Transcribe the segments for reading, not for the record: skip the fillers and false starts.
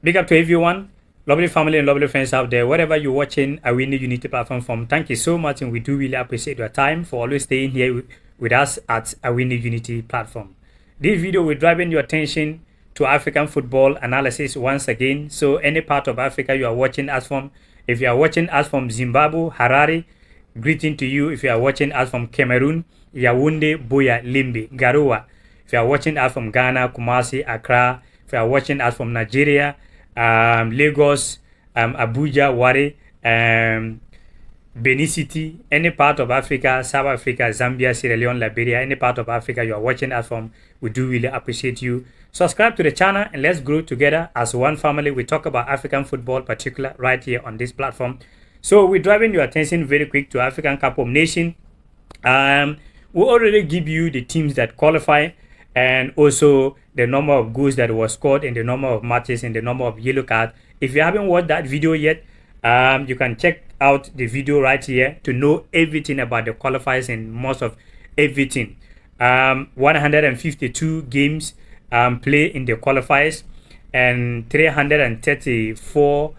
Big up to everyone, lovely family and lovely friends out there, wherever you're watching Awini Unity platform from. Thank you so much, and we do really appreciate your time for always staying here with us at Awini Unity platform. This video will drive in your attention to African football analysis once again. So any part of Africa you are watching us from, if you are watching us from Zimbabwe, Harare, greeting to you. If you are watching us from Cameroon, Yaoundé, Buea, Limbe, Garoua. If you are watching us from Ghana, Kumasi, Accra. If you are watching us from Nigeria, Lagos, Abuja, Wari, Benin City, any part of Africa, South Africa, Zambia, Sierra Leone, Liberia, any part of Africa you are watching us from, we do really appreciate you. Subscribe to the channel and let's grow together as one family. We talk about African football, particular right here on this platform. So we're driving your attention very quick to African Cup of Nations. We already give you the teams that qualify, and also the number of goals that was scored and the number of matches and the number of yellow cards. If you haven't watched that video yet, you can check out the video right here to know everything about the qualifiers and most of everything. 152 games played in the qualifiers, and 334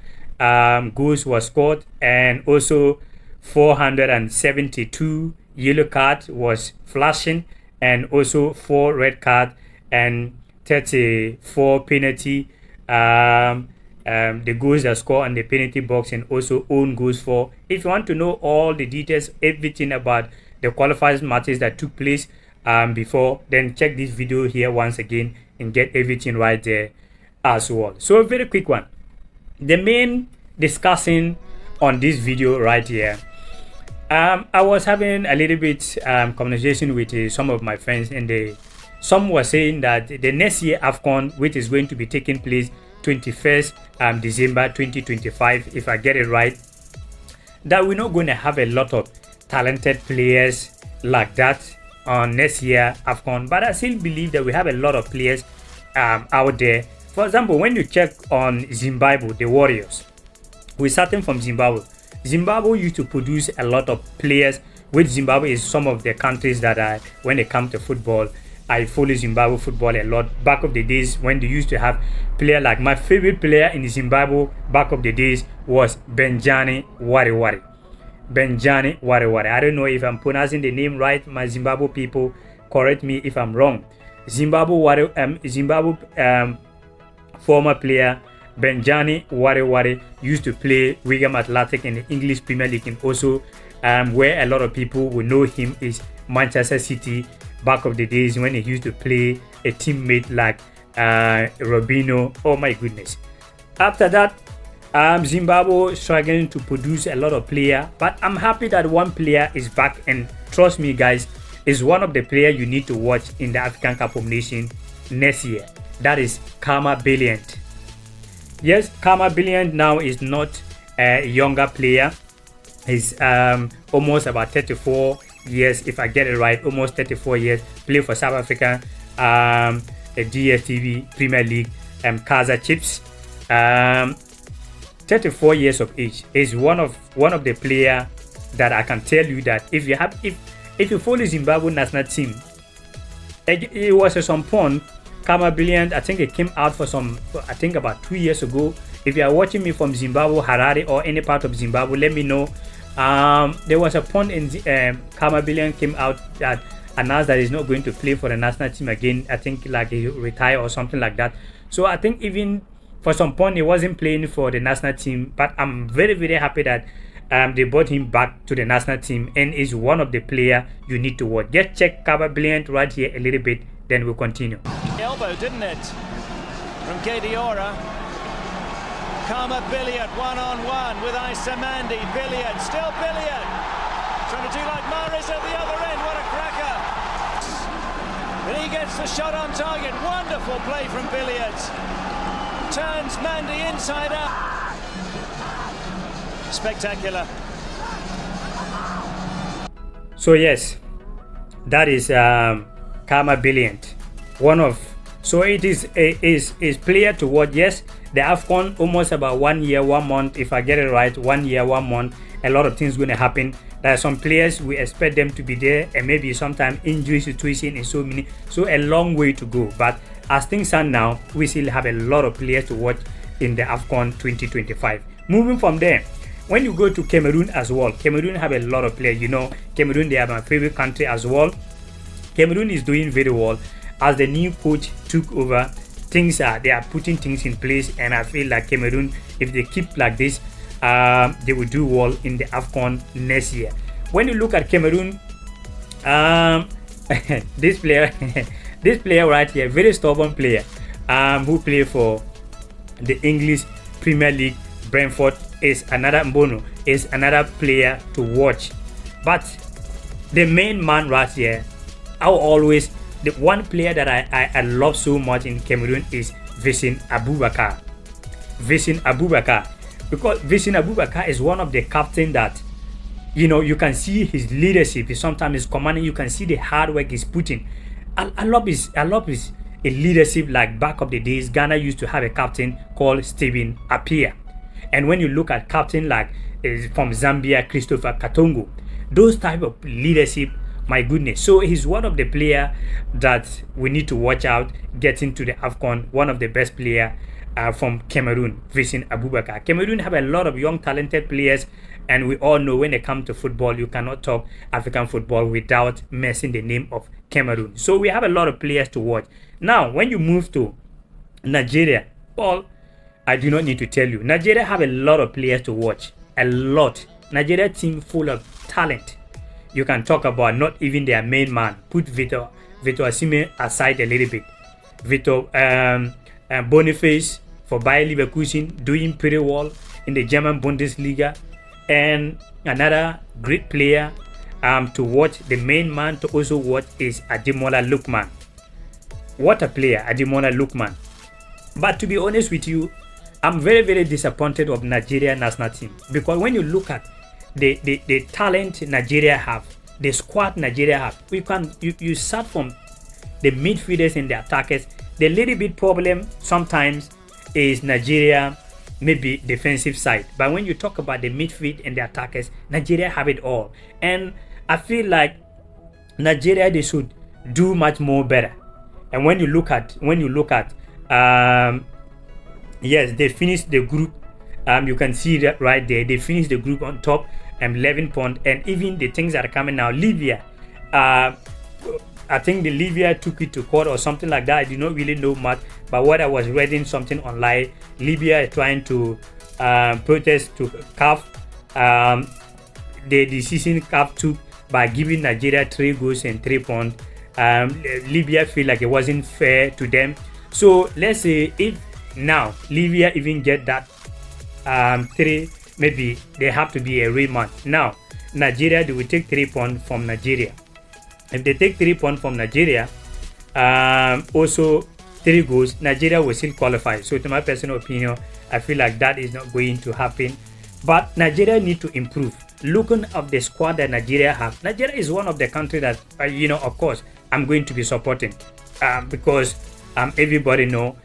goals were scored, and also 472 yellow card was flashing, and also 4 red card and 34 penalty. The goals that score on the penalty box, and also own goals for. If you want to know all the details, everything about the qualifiers matches that took place before, then check this video here once again and get everything right there as well. So a very quick one. The main discussing on this video right here, I was having a little bit conversation with some of my friends, and some were saying that the next year Afcon, which is going to be taking place 21st December 2025, if I get it right, that we're not going to have a lot of talented players like that on next year Afcon. But I still believe that we have a lot of players out there. For example, when you check on Zimbabwe, the Warriors, we're starting from Zimbabwe. Zimbabwe used to produce a lot of players, which Zimbabwe is some of the countries that when it comes to football, I follow Zimbabwe football a lot. Back of the days when they used to have players, like my favorite player in Zimbabwe back of the days was Benjani Wariwari. Benjani Wariwari. I don't know if I'm pronouncing the name right. My Zimbabwe people, correct me if I'm wrong. Zimbabwe former player Benjani Wariwari used to play Wigan Athletic in the English Premier League, and also where a lot of people will know him is Manchester City back of the days when he used to play a teammate like Robinho. Oh my goodness. After that, Zimbabwe struggling to produce a lot of players, but I'm happy that one player is back, and trust me guys, is one of the players you need to watch in the African Cup of Nations next year. That is Kama Brilliant. Yes, Kama Brilliant now is not a younger player. He's almost about 34 years, if I get it right, almost 34 years. Play for South Africa, the DStv Premier League, Kaizer Chiefs. 34 years of age. Is one of the player that I can tell you that if you follow Zimbabwe national team, it was at some point. Kama Brilliant, I think it came out I think about 2 years ago. If you are watching me from Zimbabwe, Harare, or any part of Zimbabwe, let me know. There was a point in Kama Brilliant came out that announced that he's not going to play for the national team again. I think like he retired or something like that. So I think even for some point he wasn't playing for the national team. But I'm very, very happy that they brought him back to the national team, and is one of the players you need to watch. Just check Kama Brilliant right here a little bit, then we'll continue. Elbow, didn't it? From Gediora. Kama Brilliant one-on-one with Isamandi. Brilliant, still Brilliant. Trying to do like Maris at the other end. What a cracker. And he gets the shot on target. Wonderful play from Brilliant. Turns Mandy inside out. Spectacular. So yes, that is Kama Brilliant. So it is player to watch. Yes, the Afcon almost about 1 year, 1 month. If I get it right, 1 year, 1 month. A lot of things going to happen. There are some players we expect them to be there, and maybe sometimes injury situation is so a long way to go. But as things are now, we still have a lot of players to watch in the Afcon 2025. Moving from there, when you go to Cameroon as well, Cameroon have a lot of players. You know, Cameroon, they are my favorite country as well. Cameroon is doing very well as the new coach took over. They are putting things in place, and I feel like Cameroon, if they keep like this, they will do well in the Afcon next year. When you look at Cameroon, this player right here, very stubborn player, who play for the English Premier League, Brentford, is another Mbono, is another player to watch. But the main man right here, the one player that I love so much in Cameroon is Vincent Aboubakar. Vincent Aboubakar, because Vincent Aboubakar is one of the captain that, you know, you can see his leadership. Sometimes his commanding, you can see the hard work he's putting. I love his leadership. Like back of the days, Ghana used to have a captain called Stephen Appiah. And when you look at captain like from Zambia, Christopher Katongo, those type of leadership, my goodness. So he's one of the player that we need to watch out getting to the Afcon. One of the best player from Cameroon, Vincent Aboubakar. Cameroon have a lot of young talented players, and we all know when it comes to football, you cannot talk African football without messing the name of Cameroon. So we have a lot of players to watch. Now, when you move to Nigeria, well, I do not need to tell you, Nigeria have a lot of players to watch. A lot. Nigeria team full of talent. You can talk about not even their main man. Put Victor Osimhen aside a little bit. Victor Boniface for Bayer Leverkusen doing pretty well in the German Bundesliga. And another great player to watch, the main man to also watch is Ademola Lookman. What a player, Ademola Lookman. But to be honest with you, I'm very, very disappointed of Nigeria national team, because when you look at the talent Nigeria have, the squad Nigeria have, you start from the midfielders and the attackers. The little bit problem sometimes is Nigeria maybe defensive side, but when you talk about the midfield and the attackers, Nigeria have it all. And I feel like Nigeria, they should do much more better. And when you look at yes, they finished the group. You can see that right there. They finished the group on top, 11 points. And even the things that are coming now, Libya, I think the Libya took it to court or something like that. I do not really know much, but what I was reading something online, Libya is trying to protest to CAF the decision CAF took by giving Nigeria 3 goals and 3 points. Libya feel like it wasn't fair to them. So let's say if now Libya even get that 3, maybe they have to be a rematch. Now Nigeria, they will take 3 points from Nigeria. If they take 3 points from Nigeria, also 3 goals, Nigeria will still qualify. So to my personal opinion, I feel like that is not going to happen. But Nigeria need to improve. Looking at the squad that Nigeria have, Nigeria is one of the countries that, of course, I'm going to be supporting because everybody know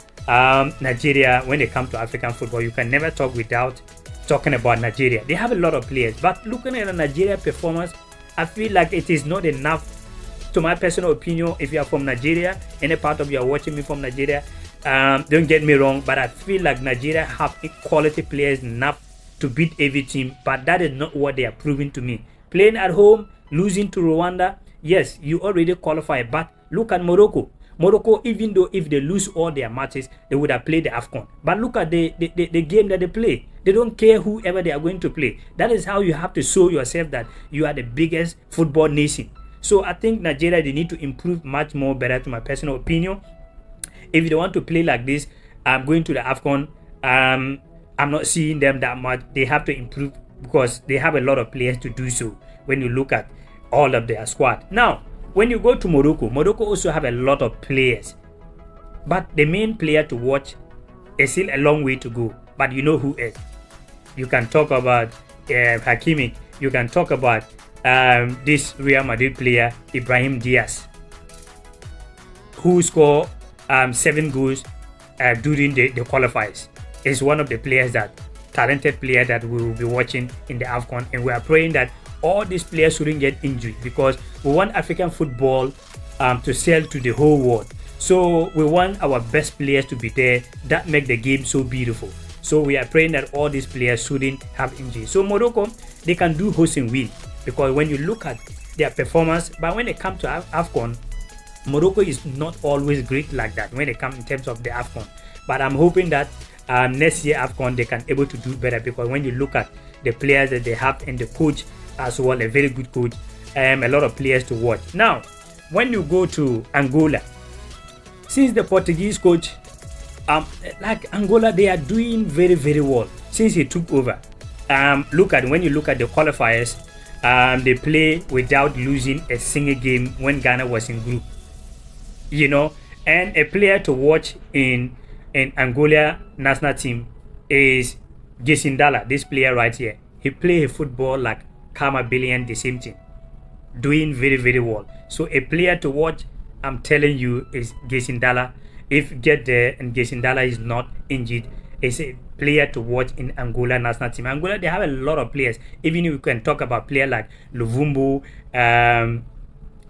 Nigeria, when it comes to African football, you can never talk without talking about Nigeria. They have a lot of players, but looking at the Nigeria performance, I feel like it is not enough. To my personal opinion, if you are from Nigeria, any part of you are watching me from Nigeria, don't get me wrong, but I feel like Nigeria have quality players enough to beat every team, but that is not what they are proving to me. Playing at home, losing to Rwanda, yes, you already qualify, but look at Morocco. Morocco, even though if they lose all their matches, they would have played the Afcon. But look at the game that they play. They don't care whoever they are going to play. That is how you have to show yourself that you are the biggest football nation. So I think Nigeria, they need to improve much more better, to my personal opinion. If they want to play like this, I'm going to the Afcon. I'm not seeing them that much. They have to improve because they have a lot of players to do so when you look at all of their squad. Now, when you go to Morocco, Morocco also have a lot of players. But the main player to watch is still a long way to go. But you know who is. You can talk about Hakimi. You can talk about this Real Madrid player, Ibrahim Diaz, who scored 7 goals during the qualifiers. Is one of the players talented player that we will be watching in the Afcon, and we are praying that all these players shouldn't get injured because we want African football to sell to the whole world. So we want our best players to be there. That make the game so beautiful. So we are praying that all these players shouldn't have injuries. So Morocco, they can do host and win, because when you look at their performance, but when it comes to Afcon, Morocco is not always great like that when it comes in terms of the Afcon. But I'm hoping that next year Afcon they can able to do better, because when you look at the players that they have and the coach as well, a very good coach, a lot of players to watch. Now, when you go to Angola, since the Portuguese coach, like Angola, they are doing very, very well since he took over. When you look at the qualifiers, they play without losing a single game when Ghana was in group. And a player to watch in Angola national team is Gisindala, this player right here. He play football like Cameroon, the same thing, doing very, very well. So a player to watch, I'm telling you, is Gisindala. If get there and Gisindala is not injured, is a player to watch in Angola national team. Angola, they have a lot of players. Even if we can talk about players like Luvumbu,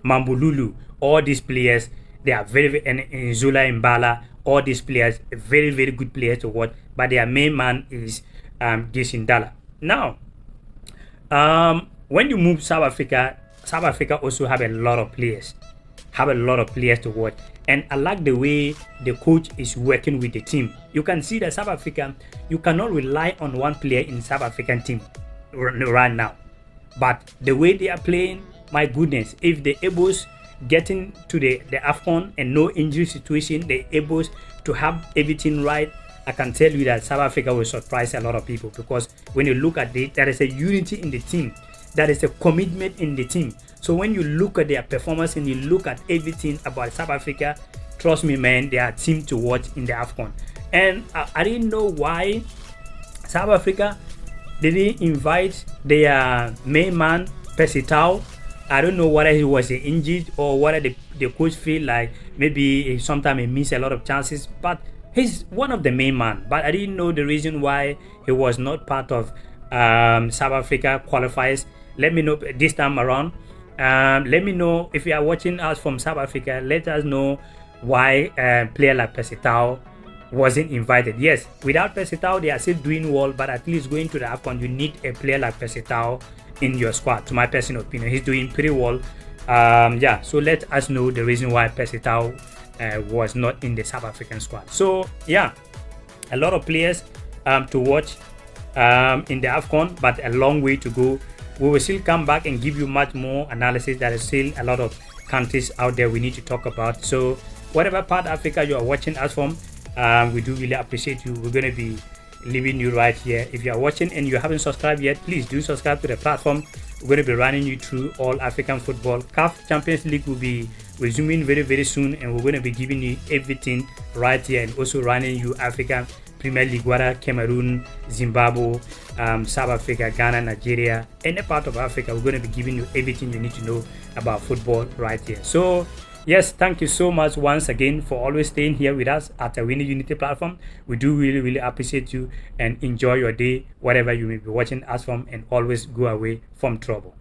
Mambululu, all these players, they are very, and Zula Mbala, all these players, very, very good players to watch. But their main man is Gisindala. Now, when you move South Africa also have a lot of players, to watch. And I like the way the coach is working with the team. You can see that South Africa, you cannot rely on one player in South African team right now. But the way they are playing, my goodness, if the able getting to the Afcon and no injury situation, they able to have everything right, I can tell you that South Africa will surprise a lot of people, because when you look at it, there is a unity in the team. There is a commitment in the team. So when you look at their performance and you look at everything about South Africa, trust me, man, they are a team to watch in the Afcon. And I didn't know why South Africa didn't invite their main man, Pesitao. I don't know whether he was injured or whether the coach feel like maybe sometimes he missed a lot of chances. But he's one of the main man. But I didn't know the reason why he was not part of South Africa qualifiers. Let me know this time around. Let me know if you are watching us from South Africa. Let us know why a player like Pesitao wasn't invited. Yes, without Pesitao, they are still doing well, but at least going to the Afcon, you need a player like Pesitao in your squad. To my personal opinion, he's doing pretty well. Yeah, so let us know the reason why Pesitao was not in the South African squad. So yeah, a lot of players to watch in the Afcon, but a long way to go. We will still come back and give you much more analysis. There is still a lot of countries out there we need to talk about. So whatever part of Africa you are watching us from, we do really appreciate you. We're going to be leaving you right here. If you are watching and you haven't subscribed yet, please do subscribe to the platform. We're going to be running you through all African football. CAF Champions League will be resuming very, very soon, and we're going to be giving you everything right here, and also running you African Premier League, whether Cameroon, Zimbabwe, South Africa, Ghana, Nigeria, any part of Africa. We're going to be giving you everything you need to know about football right here. So yes, thank you so much once again for always staying here with us at the Awini Unity platform. We do really, really appreciate you, and enjoy your day, whatever you may be watching us from, and always go away from trouble.